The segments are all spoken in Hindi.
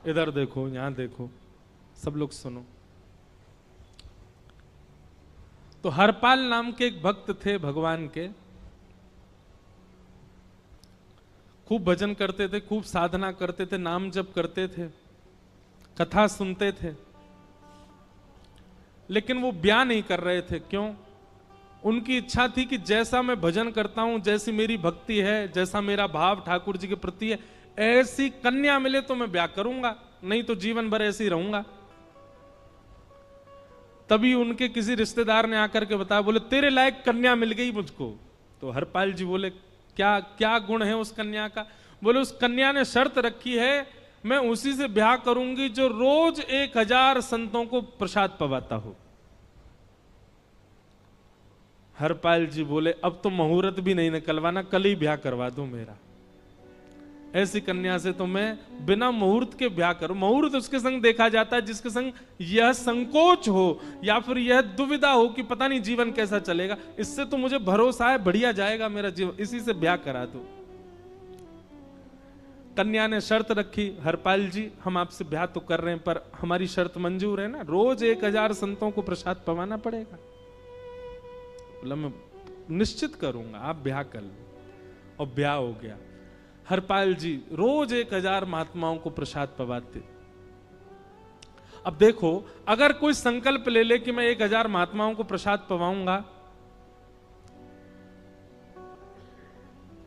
इधर देखो, यहां देखो, सब लोग सुनो। तो हरपाल नाम के एक भक्त थे भगवान के, खूब भजन करते थे, खूब साधना करते थे, नाम जप करते थे, कथा सुनते थे, लेकिन वो ब्याह नहीं कर रहे थे। क्यों? उनकी इच्छा थी कि जैसा मैं भजन करता हूं, जैसी मेरी भक्ति है, जैसा मेरा भाव ठाकुर जी के प्रति है, ऐसी कन्या मिले तो मैं ब्याह करूंगा, नहीं तो जीवन भर ऐसे ही रहूंगा। तभी उनके किसी रिश्तेदार ने आकर के बताया, बोले तेरे लायक कन्या मिल गई मुझको। तो हरपाल जी बोले, क्या क्या गुण है उस कन्या का? बोले उस कन्या ने शर्त रखी है, मैं उसी से ब्याह करूंगी जो रोज 1000 संतों को प्रसाद पवाता हो। हरपाल जी बोले, अब तो मुहूर्त भी नहीं निकलवाना, कल ही ब्याह करवा दो मेरा। ऐसी कन्या से तो मैं बिना मुहूर्त के ब्याह करूं। मुहूर्त उसके संग देखा जाता है जिसके संग यह संकोच हो या फिर यह दुविधा हो कि पता नहीं जीवन कैसा चलेगा, इससे तो मुझे भरोसा है बढ़िया जाएगा मेरा जीवन, इसी से ब्याह करा दो। कन्या ने शर्त रखी, हरपाल जी हम आपसे ब्याह तो कर रहे हैं पर हमारी शर्त मंजूर है ना, रोज 1000 संतों को प्रसाद पवाना पड़ेगा। बोला मैं निश्चित करूंगा, आप ब्याह कर लो। और ब्याह हो गया। हरपाल जी रोज 1000 महात्माओं को प्रसाद पवाते। अब देखो, अगर कोई संकल्प ले ले कि मैं 1000 महात्माओं को प्रसाद पवाऊंगा,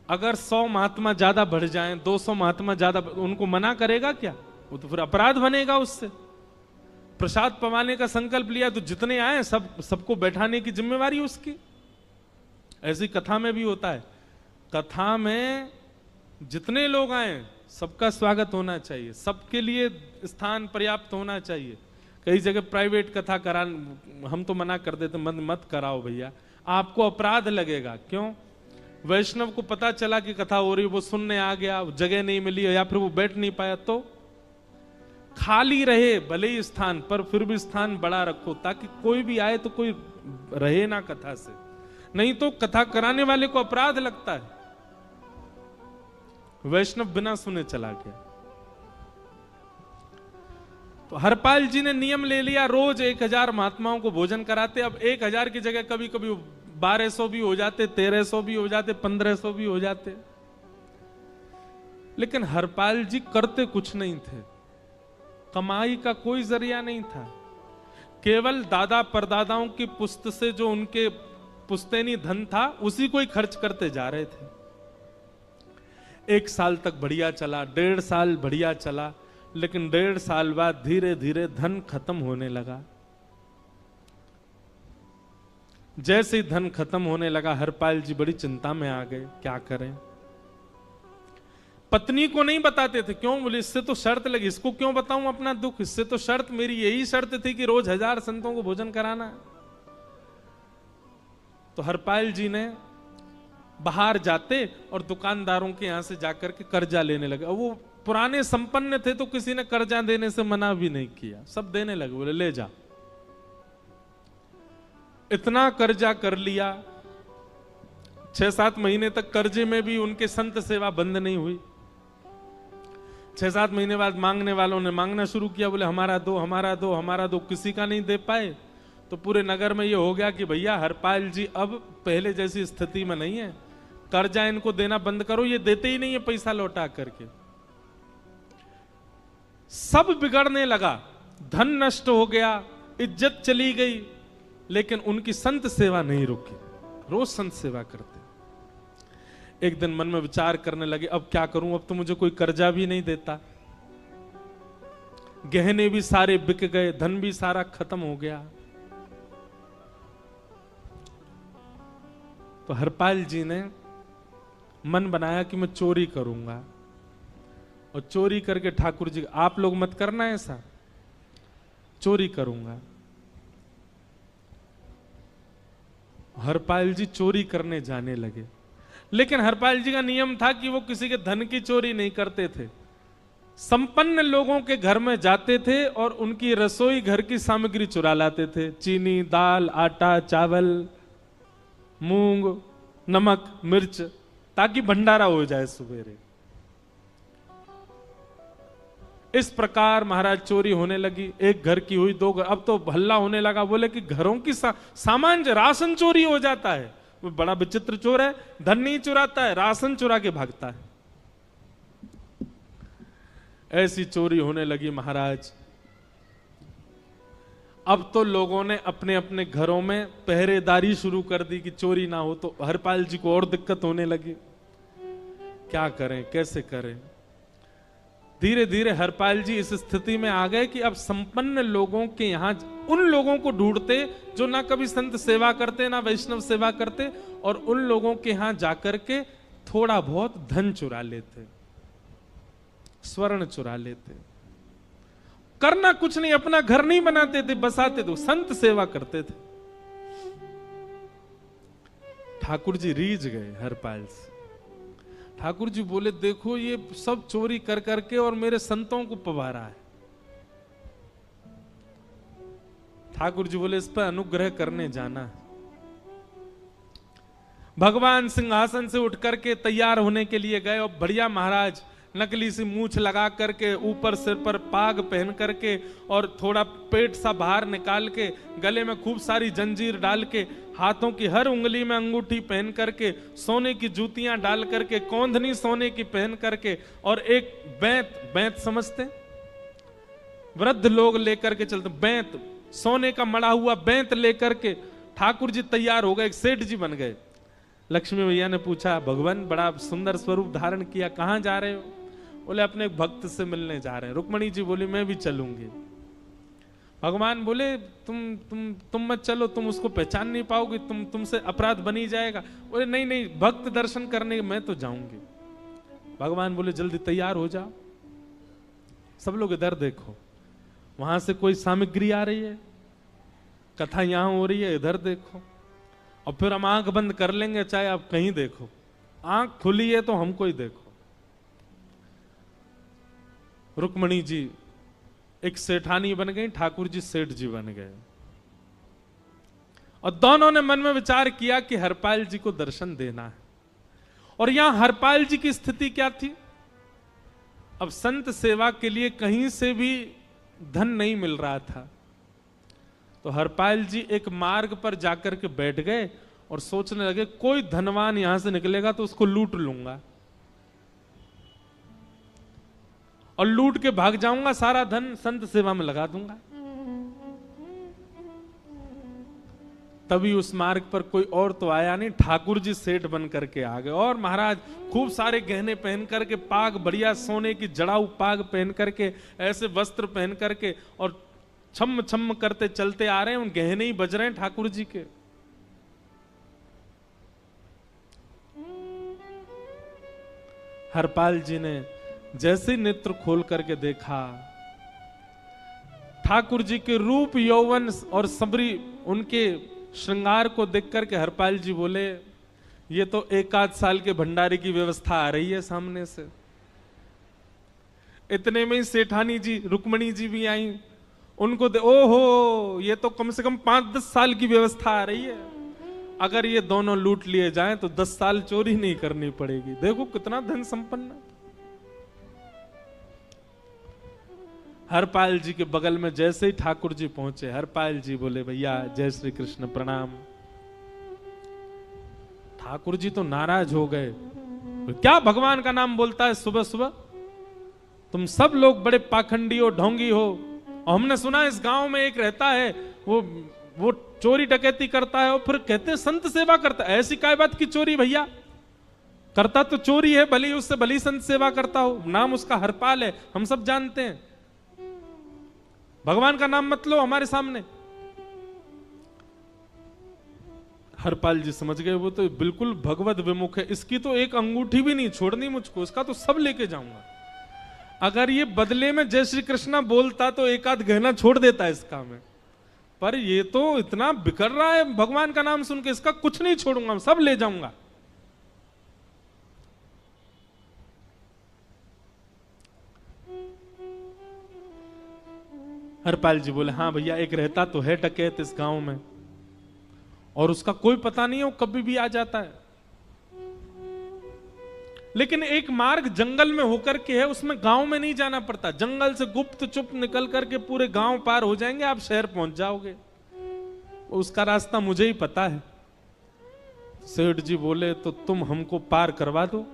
अगर 100 महात्मा ज्यादा बढ़ जाएं, 200 महात्मा ज्यादा, उनको मना करेगा क्या? वो तो फिर अपराध बनेगा उससे। प्रसाद पवाने का संकल्प लिया तो जितने आए सबको बैठाने की जिम्मेवारी उसकी। ऐसी कथा में भी होता है, कथा में जितने लोग आए सबका स्वागत होना चाहिए, सबके लिए स्थान पर्याप्त होना चाहिए। कई जगह प्राइवेट कथा करा, हम तो मना कर देते, मत कराओ भैया, आपको अपराध लगेगा। क्यों? वैष्णव को पता चला कि कथा हो रही, वो सुनने आ गया, जगह नहीं मिली या फिर वो बैठ नहीं पाया, तो खाली रहे भले ही स्थान, पर फिर भी स्थान बड़ा रखो ताकि कोई भी आए तो कोई रहे ना कथा से, नहीं तो कथा कराने वाले को अपराध लगता है। वैष्णव बिना सुने चला गया। तो हरपाल जी ने नियम ले लिया, रोज 1000 महात्माओं को भोजन कराते। अब 1000 की जगह कभी कभी 1200 भी हो जाते, 1300 भी हो जाते, 1500 भी हो जाते, लेकिन हरपाल जी करते कुछ नहीं थे, कमाई का कोई जरिया नहीं था, केवल दादा परदादाओं की पुश्त से जो उनके पुश्तैनी धन था उसी को ही खर्च करते जा रहे थे। 1 साल तक बढ़िया चला, 1.5 साल बढ़िया चला, लेकिन 1.5 साल बाद धीरे धीरे धन खत्म होने लगा। जैसे ही धन खत्म होने लगा, हरपाल जी बड़ी चिंता में आ गए, क्या करें। पत्नी को नहीं बताते थे, क्यों? बोले इससे तो शर्त लगी, इसको क्यों बताऊं अपना दुख, इससे तो शर्त मेरी यही शर्त थी कि रोज 1000 संतों को भोजन कराना। तो हरपाल जी ने बाहर जाते और दुकानदारों के यहां से जाकर के कर्जा लेने लगे। वो पुराने संपन्न थे तो किसी ने कर्जा देने से मना भी नहीं किया, सब देने लगे, बोले ले जा। इतना कर्जा कर लिया, 6-7 महीने तक कर्जे में भी उनके संत सेवा बंद नहीं हुई। 6-7 महीने बाद मांगने वालों ने मांगना शुरू किया, बोले हमारा दो, हमारा दो, हमारा दो, किसी का नहीं दे पाए। तो पूरे नगर में ये हो गया कि भैया हरपाल जी अब पहले जैसी स्थिति में नहीं है, कर्जा इनको देना बंद करो, ये देते ही नहीं है पैसा लौटा करके। सब बिगड़ने लगा, धन नष्ट हो गया, इज्जत चली गई, लेकिन उनकी संत सेवा नहीं रुकी, रोज संत सेवा करते। एक दिन मन में विचार करने लगे, अब क्या करूं, अब तो मुझे कोई कर्जा भी नहीं देता, गहने भी सारे बिक गए, धन भी सारा खत्म हो गया। तो हरपाल जी ने मन बनाया कि मैं चोरी करूंगा, और चोरी करके ठाकुर जी, आप लोग मत करना ऐसा, चोरी करूंगा। हरपाल जी चोरी करने जाने लगे, लेकिन हरपाल जी का नियम था कि वो किसी के धन की चोरी नहीं करते थे। संपन्न लोगों के घर में जाते थे और उनकी रसोई घर की सामग्री चुरा लाते थे, चीनी, दाल, आटा, चावल, मूंग, नमक, मिर्च, ताकि भंडारा हो जाए सवेरे। इस प्रकार महाराज चोरी होने लगी। एक घर की हुई, दो घर, अब तो हल्ला होने लगा। बोले कि घरों की सामान राशन चोरी हो जाता है। वो बड़ा विचित्र चोर है, धन नहीं चुराता है, राशन चुरा के भागता है। ऐसी चोरी होने लगी महाराज। अब तो लोगों ने अपने अपने घरों में पहरेदारी शुरू कर दी कि चोरी ना हो। तो हरपाल जी को और दिक्कत होने लगी, क्या करें, कैसे करें। धीरे धीरे हरपाल जी इस स्थिति में आ गए कि अब संपन्न लोगों के यहां उन लोगों को ढूंढते जो ना कभी संत सेवा करते ना वैष्णव सेवा करते, और उन लोगों के यहां जाकर के थोड़ा बहुत धन चुरा लेते, स्वर्ण चुरा लेते। करना कुछ नहीं, अपना घर नहीं बनाते थे, बसाते थे, संत सेवा करते थे। ठाकुर जी रीझ गए हरपाल से। ठाकुर जी बोले, देखो ये सब चोरी कर करके और मेरे संतों को पवारा है। ठाकुर जी बोले, इस पर अनुग्रह करने जाना है। भगवान सिंहासन से उठ करके तैयार होने के लिए गए, और बढ़िया महाराज नकली सी मूछ लगा करके, ऊपर सिर पर पाग पहन करके, और थोड़ा पेट सा बाहर निकाल के, गले में खूब सारी जंजीर डाल के, हाथों की हर उंगली में अंगूठी पहन करके, सोने की जूतियां डाल करके, कौंधनी सोने की पहन करके, और एक बैंत समझते, वृद्ध लोग लेकर के चलते, बैंत, सोने का मड़ा हुआ बैंत लेकर के ठाकुर जी तैयार हो गए, एक सेठ जी बन गए। लक्ष्मी भैया ने पूछा, भगवान बड़ा सुंदर स्वरूप धारण किया, कहां जा रहे हो? बोले, अपने भक्त से मिलने जा रहे हैं। रुक्मणी जी बोली, मैं भी चलूंगी। भगवान बोले, तुम मत चलो, तुम उसको पहचान नहीं पाओगे, तुमसे अपराध बनी जाएगा। बोले, नहीं नहीं, भक्त दर्शन करने मैं तो जाऊंगी। भगवान बोले, जल्दी तैयार हो जाओ। सब लोग इधर देखो, वहां से कोई सामग्री आ रही है, कथा यहां हो रही है, इधर देखो, और फिर हम आंख बंद कर लेंगे, चाहे आप कहीं देखो। आंख खुली है तो हमको ही देखो। रुक्मणी जी एक सेठानी बन गई, ठाकुर जी सेठ जी बन गए, और दोनों ने मन में विचार किया कि हरपाल जी को दर्शन देना है। और यहां हरपाल जी की स्थिति क्या थी? अब संत सेवा के लिए कहीं से भी धन नहीं मिल रहा था। तो हरपाल जी एक मार्ग पर जाकर के बैठ गए और सोचने लगे, कोई धनवान यहां से निकलेगा तो उसको लूट लूंगा, और लूट के भाग जाऊंगा, सारा धन संत सेवा में लगा दूंगा। तभी उस मार्ग पर कोई और तो आया नहीं, ठाकुर जी सेठ बन करके आ गए। और महाराज खूब सारे गहने पहन करके, पाग बढ़िया सोने की जड़ाऊ पाग पहन करके, ऐसे वस्त्र पहन करके, और छम छम करते चलते आ रहे हैं। उन गहने ही बज रहे हैं ठाकुर जी के। हरपाल जी ने जैसे नेत्र खोल करके देखा, ठाकुर जी के रूप यौवन और सबरी उनके श्रृंगार को देख करके हरपाल जी बोले, ये तो 1 आध साल के भंडारे की व्यवस्था आ रही है सामने से। इतने में ही सेठानी जी, रुक्मणी जी भी आई। उनको ओहो, ये तो कम से कम 5-10 साल की व्यवस्था आ रही है। अगर ये दोनों लूट लिए जाएं तो 10 साल चोरी नहीं करनी पड़ेगी। देखो कितना धन संपन्न। हरपाल जी के बगल में जैसे ही ठाकुर जी पहुंचे, हरपाल जी बोले, भैया जय श्री कृष्ण, प्रणाम। ठाकुर जी तो नाराज हो गए, क्या भगवान का नाम बोलता है सुबह सुबह? तुम सब लोग बड़े पाखंडी हो, ढोंगी हो, और हमने सुना इस गांव में एक रहता है, वो चोरी डकैती करता है, और फिर कहते हैं संत सेवा करता है। ऐसी काय बात की चोरी भैया? करता तो चोरी है, भली उससे भली संत सेवा करता हो। नाम उसका हरपाल है, हम सब जानते हैं। भगवान का नाम मत लो हमारे सामने। हरपाल जी समझ गए, वो तो बिल्कुल भगवत विमुख है, इसकी तो एक अंगूठी भी नहीं छोड़नी मुझको, इसका तो सब लेके जाऊंगा। अगर ये बदले में जय श्री कृष्णा बोलता तो 1 आध गहना छोड़ देता है इसका में, पर ये तो इतना बिखर रहा है भगवान का नाम सुन के, इसका कुछ नहीं छोड़ूंगा, सब ले जाऊंगा। हरपाल जी बोले, हाँ भैया, एक रहता तो है डकैत इस गांव में, और उसका कोई पता नहीं है, वो कभी भी आ जाता है। लेकिन एक मार्ग जंगल में होकर के है, उसमें गांव में नहीं जाना पड़ता। जंगल से गुप्त चुप निकल करके पूरे गांव पार हो जाएंगे, आप शहर पहुंच जाओगे। उसका रास्ता मुझे ही पता है। सेठ जी बोले तो तुम हमको पार करवा दो।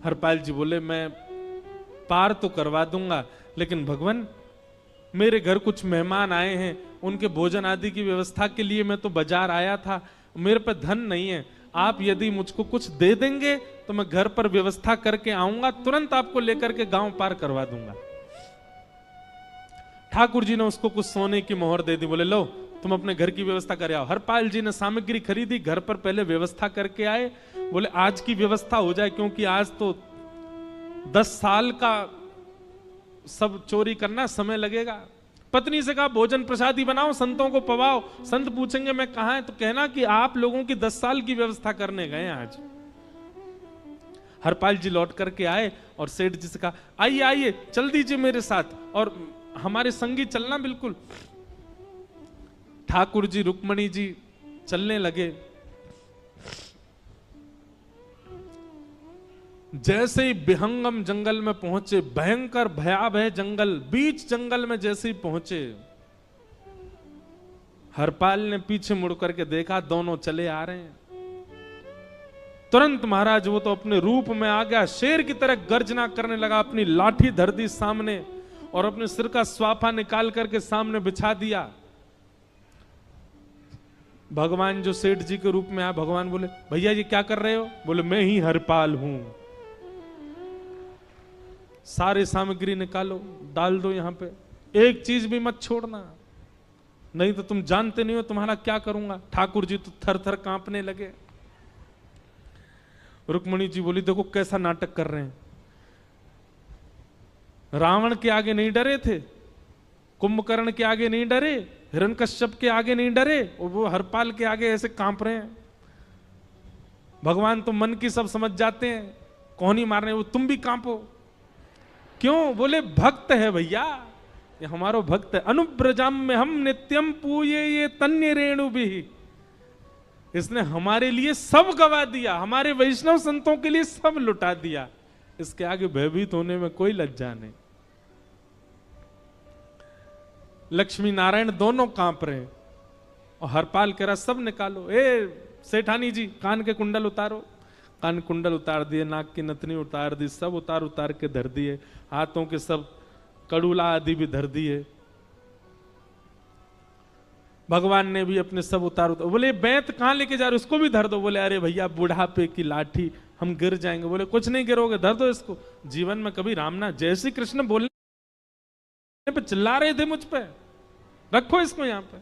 हरपाल जी बोले मैं पार तो करवा दूंगा, लेकिन भगवान मेरे घर कुछ मेहमान आए हैं, उनके भोजन आदि की व्यवस्था के लिए मैं तो बाजार आया था, मेरे पे धन नहीं है। आप यदि मुझको कुछ दे देंगे तो मैं घर पर व्यवस्था करके आऊंगा, तुरंत आपको लेकर के गांव पार करवा दूंगा। ठाकुर जी ने उसको कुछ सोने की मोहर दे दी, बोले लो तुम अपने घर की व्यवस्था कर आओ। हरपाल जी ने सामग्री खरीदी, घर पर पहले व्यवस्था करके आए। बोले आज की व्यवस्था हो जाए, क्योंकि आज तो 10 साल का सब चोरी करना समय लगेगा। पत्नी से कहा भोजन प्रसादी बनाओ, संतों को पवाओ। संत पूछेंगे मैं कहां है, तो कहना कि आप लोगों की 10 साल की व्यवस्था करने गए आज। हरपाल जी लौट करके आए और सेठ जी से कहा आइए आइए चल दीजिए मेरे साथ और हमारे संगी चलना बिल्कुल। ठाकुर जी रुक्मणी जी चलने लगे। जैसे ही विहंगम जंगल में पहुंचे, भयंकर भयावह जंगल, बीच जंगल में जैसे ही पहुंचे, हरपाल ने पीछे मुड़ करके देखा, दोनों चले आ रहे हैं। तुरंत महाराज वो तो अपने रूप में आ गया, शेर की तरह गर्जना करने लगा, अपनी लाठी धर दी सामने और अपने सिर का स्वाफा निकाल करके सामने बिछा दिया। भगवान जो सेठ जी के रूप में आया, भगवान बोले भैया ये क्या कर रहे हो? बोले मैं ही हरपाल हूं। सारे सामग्री निकालो, डाल दो यहां पे, एक चीज भी मत छोड़ना, नहीं तो तुम जानते नहीं हो तुम्हारा क्या करूंगा। ठाकुर जी तो थर थर कांपने लगे। रुक्मणी जी बोली देखो कैसा नाटक कर रहे हैं। रावण के आगे नहीं डरे थे, कुंभकर्ण के आगे नहीं डरे, हिरण्यकश्यप के आगे नहीं डरे, और वो हरपाल के आगे ऐसे कांप रहे हैं। भगवान तो मन की सब समझ जाते हैं, कौन ही मारने, वो तुम भी कांपो क्यों? बोले भक्त है भैया, ये हमारो भक्त है। अनुब्रजाम में हम नित्यम पूये ये तन्य रेणु भी, इसने हमारे लिए सब गवा दिया, हमारे वैष्णव संतों के लिए सब लुटा दिया, इसके आगे भयभीत होने में कोई लज्जा नहीं। लक्ष्मी नारायण दोनों कांप रहे हैं और हरपाल कह रहा सब निकालो। ए सेठानी जी कान के कुंडल उतारो। कान कुंडल उतार दिए, नाक की नथनी उतार दी, सब उतार उतार के धर दिए, हाथों के सब कड़ूला आदि भी धर दिए। भगवान ने भी अपने सब उतार। बोले बैंत कहां लेके जा रहे, उसको भी धर दो। बोले अरे भैया बुढ़ापे की लाठी, हम गिर जाएंगे। बोले कुछ नहीं गिरोगे, धर दो इसको। जीवन में कभी राम ना, जय श्री कृष्ण बोलने पे चिल्ला रहे थे मुझ पे, रखो इसको यहां पे,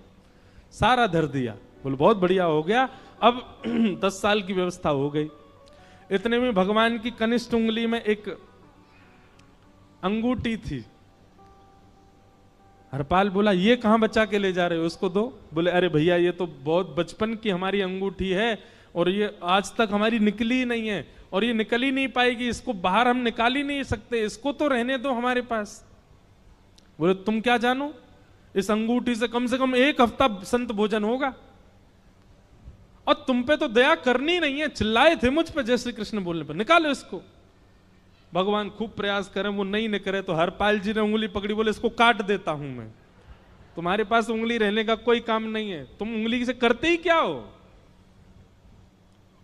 सारा धर दिया। बोले बहुत बढ़िया हो गया, अब 10 साल की व्यवस्था हो गई। इतने में भगवान की कनिष्ठ उंगली में एक अंगूठी थी। हरपाल बोला ये कहां बचा के ले जा रहे हो, उसको दो। बोले अरे भैया ये तो बहुत बचपन की हमारी अंगूठी है और ये आज तक हमारी निकली नहीं है और ये निकल ही नहीं पाएगी, इसको बाहर हम निकाल ही नहीं सकते, इसको तो रहने दो हमारे पास। बोले तुम क्या जानो, इस अंगूठी से कम 1 हफ्ता संत भोजन होगा और तुम पे तो दया करनी नहीं है। चिल्लाए थे मुझ पे जय श्री कृष्ण बोलने पर, निकालो इसको। भगवान खूब प्रयास करें, वो नहीं निकले तो हरपाल जी ने उंगली पकड़ी, बोले इसको काट देता हूं मैं, तुम्हारे पास उंगली रहने का कोई काम नहीं है, तुम उंगली से करते ही क्या हो।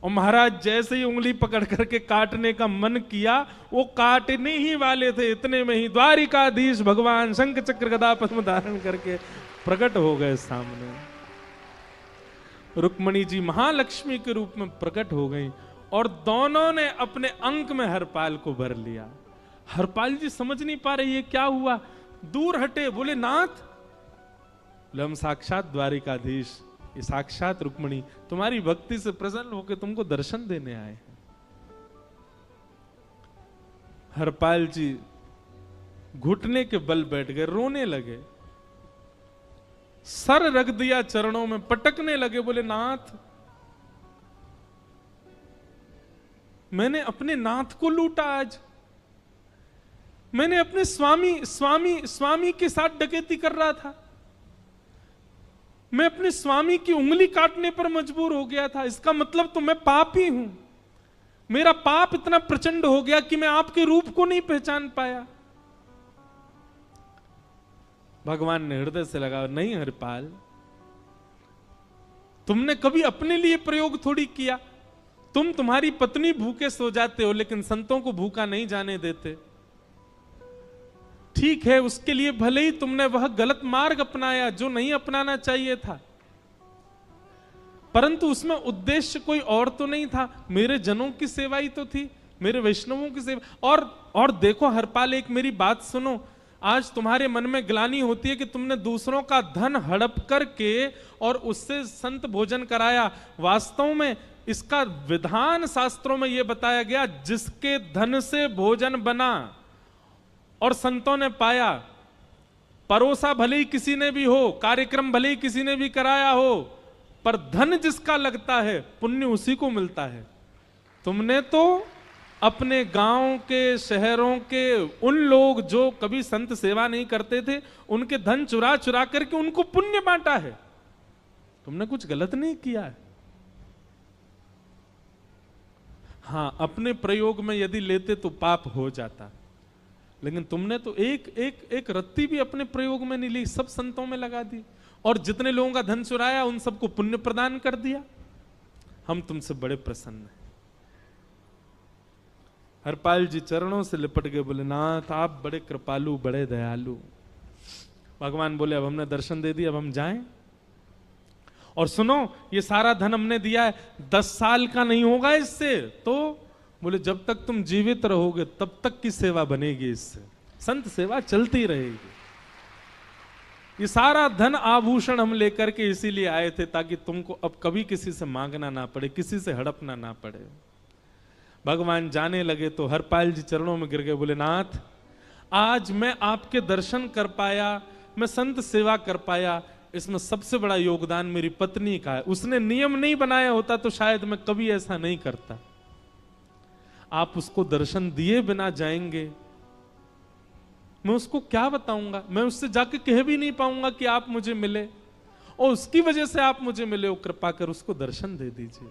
और महाराज जैसे ही उंगली पकड़ करके काटने का मन किया, वो काटने ही वाले थे, इतने में ही द्वारिकाधीश भगवान शंख चक्र गदा पद्म धारण करके प्रकट हो गए सामने। रुक्मणी जी महालक्ष्मी के रूप में प्रकट हो गई और दोनों ने अपने अंक में हरपाल को भर लिया। हरपाल जी समझ नहीं पा रहे ये क्या हुआ, दूर हटे। बोले नाथ, बोले हम साक्षात द्वारिकाधीश, ये साक्षात रुक्मणी तुम्हारी भक्ति से प्रसन्न होकर तुमको दर्शन देने आए हैं। हरपाल जी घुटने के बल बैठ गए, रोने लगे, सर रख दिया चरणों में, पटकने लगे। बोले नाथ, मैंने अपने नाथ को लूटा, आज मैंने अपने स्वामी के साथ डकैती कर रहा था, मैं अपने स्वामी की उंगली काटने पर मजबूर हो गया था, इसका मतलब तो मैं पापी हूं। मेरा पाप इतना प्रचंड हो गया कि मैं आपके रूप को नहीं पहचान पाया। भगवान ने हृदय से लगा, नहीं हरिपाल, तुमने कभी अपने लिए प्रयोग थोड़ी किया। तुम्हारी पत्नी भूखे सो जाते हो, लेकिन संतों को भूखा नहीं जाने देते। ठीक है, उसके लिए भले ही तुमने वह गलत मार्ग अपनाया जो नहीं अपनाना चाहिए था, परंतु उसमें उद्देश्य कोई और तो नहीं था, मेरे जनों की सेवा ही तो थी, मेरे वैष्णवों की सेवा। और देखो हरपाल, एक मेरी बात सुनो, आज तुम्हारे मन में ग्लानि होती है कि तुमने दूसरों का धन हड़प करके और उससे संत भोजन कराया। वास्तव में इसका विधान शास्त्रों में यह बताया गया, जिसके धन से भोजन बना और संतों ने पाया, परोसा भले ही किसी ने भी हो, कार्यक्रम भले ही किसी ने भी कराया हो, पर धन जिसका लगता है पुण्य उसी को मिलता है। तुमने तो अपने गांव के, शहरों के उन लोग जो कभी संत सेवा नहीं करते थे, उनके धन चुरा चुरा करके उनको पुण्य बांटा है। तुमने कुछ गलत नहीं किया है। हां, अपने प्रयोग में यदि लेते तो पाप हो जाता, लेकिन तुमने तो एक रत्ती भी अपने प्रयोग में नहीं ली, सब संतों में लगा दी, और जितने लोगों का धन चुराया उन सबको पुण्य प्रदान कर दिया। हम तुमसे बड़े प्रसन्न हैं। हरपाल जी चरणों से लिपट गए, बोले नाथ आप बड़े कृपालु, बड़े दयालु। भगवान बोले अब हमने दर्शन दे दिया, अब हम जाएं। और सुनो, ये सारा धन हमने दिया है, 10 साल का नहीं होगा इससे। तो बोले जब तक तुम जीवित रहोगे तब तक की सेवा बनेगी, इससे संत सेवा चलती रहेगी। ये सारा धन आभूषण हम लेकर के इसीलिए आए थे, ताकि तुमको अब कभी किसी से मांगना ना पड़े, किसी से हड़पना ना पड़े। भगवान जाने लगे तो हरपाल जी चरणों में गिर गए, बोले नाथ आज मैं आपके दर्शन कर पाया, मैं संत सेवा कर पाया, इसमें सबसे बड़ा योगदान मेरी पत्नी का है। उसने नियम नहीं बनाया होता तो शायद मैं कभी ऐसा नहीं करता। आप उसको दर्शन दिए बिना जाएंगे, मैं उसको क्या बताऊंगा? मैं उससे जाके कह भी नहीं पाऊंगा कि आप मुझे मिले, और उसकी वजह से आप मुझे मिले हो, कृपा कर उसको दर्शन दे दीजिए।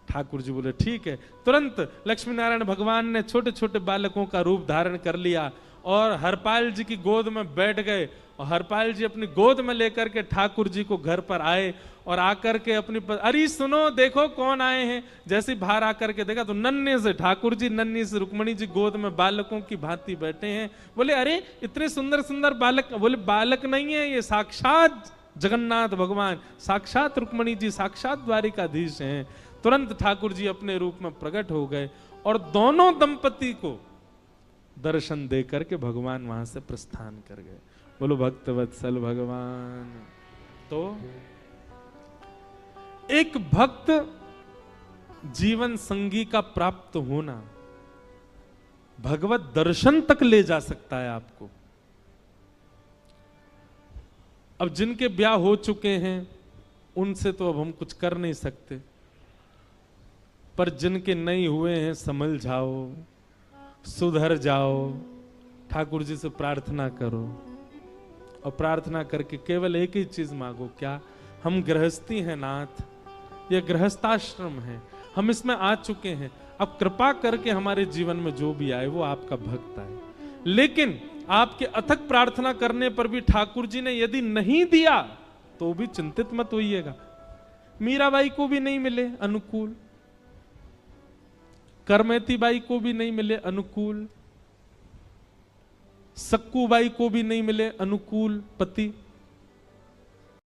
ठाकुर जी बोले ठीक है। तुरंत लक्ष्मी नारायण भगवान ने छोटे छोटे बालकों का रूप धारण कर लिया और हरपाल जी की गोद में बैठ गए, और हरपाल जी अपनी गोद में लेकर के ठाकुर जी को घर पर आए, और आकर के अपनी अरे सुनो देखो कौन आए हैं। जैसे बाहर आकर के देखा तो नन्हे से ठाकुर जी, नन्ही से रुक्मणी जी गोद में बालकों की भांति बैठे हैं। बोले अरे इतने सुंदर सुंदर बालक। बोले बालक नहीं है, ये साक्षात जगन्नाथ भगवान, साक्षात रुक्मणी जी, साक्षात द्वारिकाधीश हैं। तुरंत ठाकुर जी अपने रूप में प्रकट हो गए और दोनों दंपति को दर्शन दे करके भगवान वहां से प्रस्थान कर गए। बोलो भक्त वत्सल भगवान। तो एक भक्त जीवन संगी का प्राप्त होना भगवत दर्शन तक ले जा सकता है आपको। अब जिनके ब्याह हो चुके हैं उनसे तो अब हम कुछ कर नहीं सकते, पर जिनके नहीं हुए हैं संभल जाओ, सुधर जाओ, ठाकुर जी से प्रार्थना करो, और प्रार्थना करके केवल एक ही चीज मांगो, क्या हम गृहस्थी हैं नाथ, यह गृहस्थाश्रम है, हम इसमें आ चुके हैं, अब कृपा करके हमारे जीवन में जो भी आए वो आपका भक्त आए। लेकिन आपके अथक प्रार्थना करने पर भी ठाकुर जी ने यदि नहीं दिया तो भी चिंतित मत होइएगा। मीराबाई को भी नहीं मिले अनुकूल, करमेती बाई को भी नहीं मिले अनुकूल, सक्कू बाई को भी नहीं मिले अनुकूल पति,